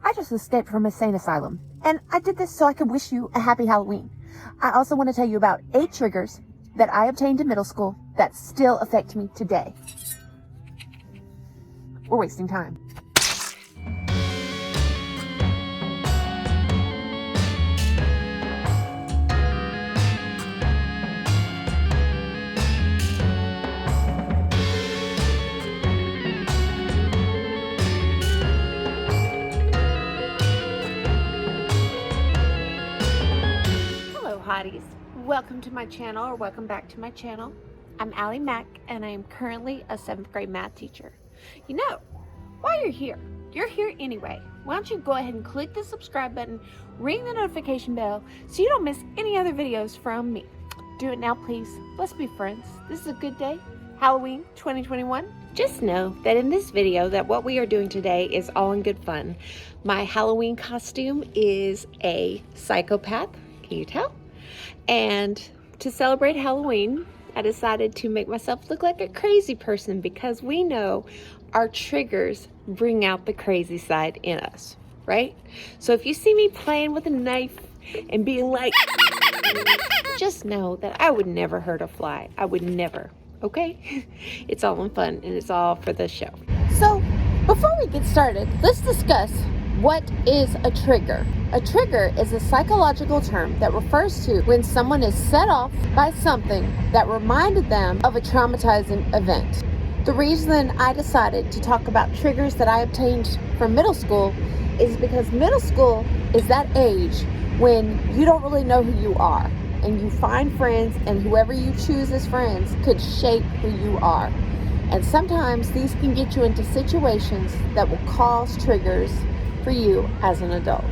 I just escaped from a insane asylum, and I did this so I could wish you a happy Halloween. I also want to tell you about 8 triggers that I obtained in middle school that still affect me today. We're wasting time. Hotties, welcome to my channel, or welcome back to my channel. I'm Ali Mack, and I am currently a 7th grade math teacher. You know, while you're here anyway. Why don't you go ahead and click the subscribe button, ring the notification bell, so you don't miss any other videos from me. Do it now, please. Let's be friends. This is a good day. Halloween 2021. Just know that in this video that what we are doing today is all in good fun. My Halloween costume is a psychopath. Can you tell? And to celebrate Halloween, I decided to make myself look like a crazy person, because we know our triggers bring out the crazy side in us, right? So if you see me playing with a knife and being like, just know that I would never hurt a fly. I would never, okay? It's all in fun, and it's all for the show. So before we get started, let's discuss what is a trigger. A trigger is a psychological term that refers to when someone is set off by something that reminded them of a traumatizing event. The reason I decided to talk about triggers that I obtained from middle school is because middle school is that age when you don't really know who you are, and you find friends, and whoever you choose as friends could shape who you are. And sometimes these can get you into situations that will cause triggers for you as an adult.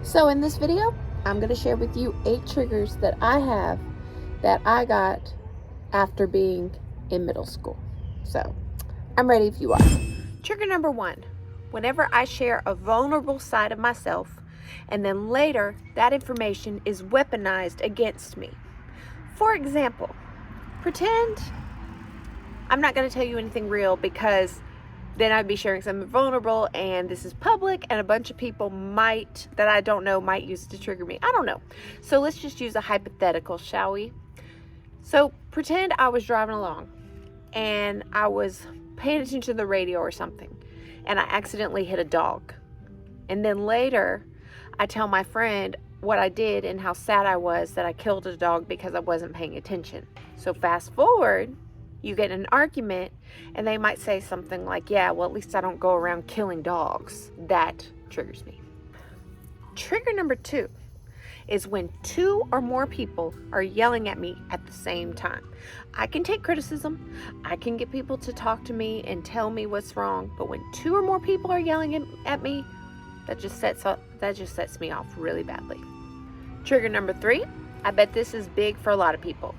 So in this video, I'm going to share with you 8 triggers that I have that I got after being in middle school. So I'm ready if you are. Trigger number 1, whenever I share a vulnerable side of myself, and then later that information is weaponized against me. For example, pretend I'm not going to tell you anything real, because then I'd be sharing something vulnerable, and this is public, and a bunch of people that I don't know might use it to trigger me. I don't know. So let's just use a hypothetical, shall we? So pretend I was driving along and I was paying attention to the radio or something, and I accidentally hit a dog. And then later I tell my friend what I did and how sad I was that I killed a dog because I wasn't paying attention. So fast forward, you get in an argument, and they might say something like, yeah, well, at least I don't go around killing dogs. That triggers me. Trigger number 2 is when 2 or more people are yelling at me at the same time. I can take criticism. I can get people to talk to me and tell me what's wrong. But when 2 or more people are yelling at me, that just sets me off really badly. Trigger number 3, I bet this is big for a lot of people.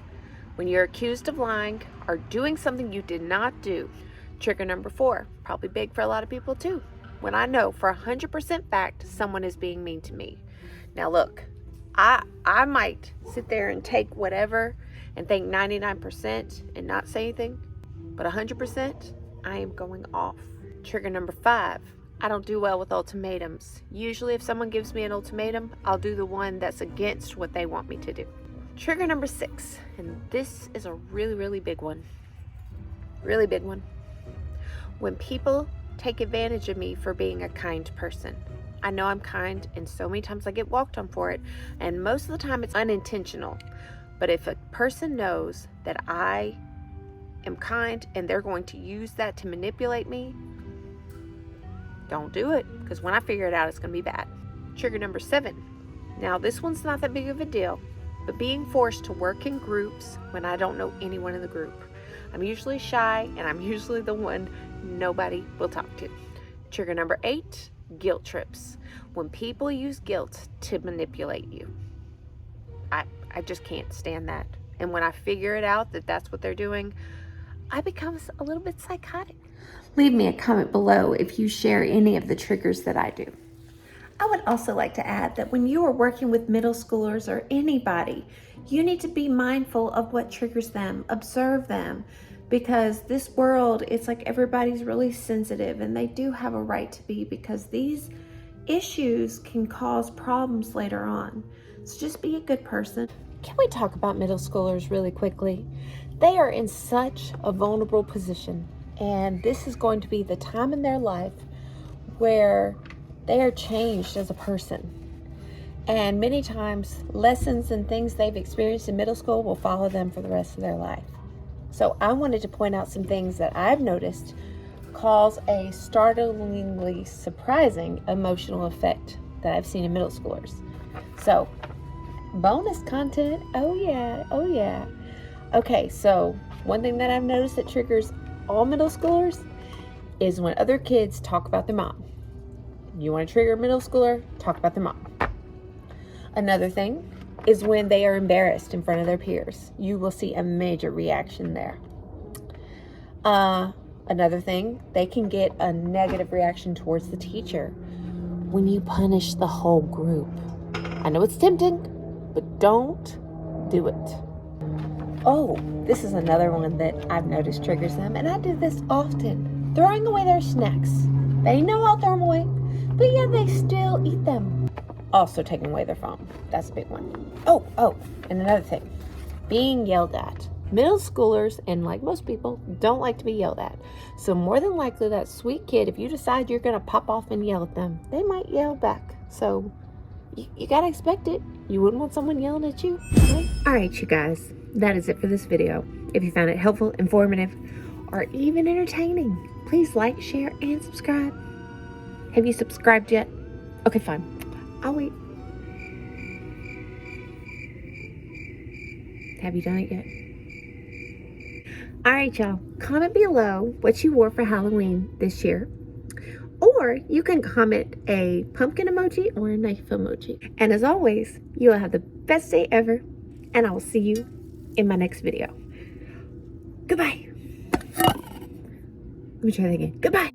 When you're accused of lying or doing something you did not do. Trigger number 4, probably big for a lot of people too. When I know for 100% fact someone is being mean to me. Now look, I might sit there and take whatever and think 99% and not say anything, but 100% I am going off. Trigger number 5, I don't do well with ultimatums. Usually if someone gives me an ultimatum, I'll do the one that's against what they want me to do. Trigger number 6, and this is a really big one. Really big one. When people take advantage of me for being a kind person. I know I'm kind, and so many times I get walked on for it, and most of the time it's unintentional. But if a person knows that I am kind and they're going to use that to manipulate me, don't do it, because when I figure it out, it's going to be bad. Trigger number 7. Now this one's not that big of a deal, but being forced to work in groups when I don't know anyone in the group. I'm usually shy, and I'm usually the one nobody will talk to. Trigger number 8, guilt trips. When people use guilt to manipulate you. I just can't stand that. And when I figure it out that that's what they're doing, I become a little bit psychotic. Leave me a comment below if you share any of the triggers that I do. I would also like to add that when you are working with middle schoolers or anybody, you need to be mindful of what triggers them, observe them, because this world, it's like everybody's really sensitive, and they do have a right to be, because these issues can cause problems later on. So just be a good person. Can we talk about middle schoolers really quickly? They are in such a vulnerable position, and this is going to be the time in their life where they are changed as a person. And many times, lessons and things they've experienced in middle school will follow them for the rest of their life. So I wanted to point out some things that I've noticed cause a startlingly surprising emotional effect that I've seen in middle schoolers. So, bonus content, oh yeah. Okay, so one thing that I've noticed that triggers all middle schoolers is when other kids talk about their mom. You want to trigger a middle schooler? Talk about their mom. Another thing is when they are embarrassed in front of their peers. You will see a major reaction there. Another thing, they can get a negative reaction towards the teacher when you punish the whole group. I know it's tempting, but don't do it. Oh, this is another one that I've noticed triggers them, and I do this often. Throwing away their snacks. They know I'll throw them away, but yeah, they still eat them. Also taking away their phone. That's a big one. Oh, and another thing. Being yelled at. Middle schoolers, and like most people, don't like to be yelled at. So more than likely, that sweet kid, if you decide you're going to pop off and yell at them, they might yell back. So you got to expect it. You wouldn't want someone yelling at you, right? All right, you guys. That is it for this video. If you found it helpful, informative, or even entertaining, please like, share, and subscribe. Have you subscribed yet? Okay, fine. I'll wait. Have you done it yet? All right, y'all. Comment below what you wore for Halloween this year. Or you can comment a pumpkin emoji or a knife emoji. And as always, you will have the best day ever. And I will see you in my next video. Goodbye. Let me try that again. Goodbye.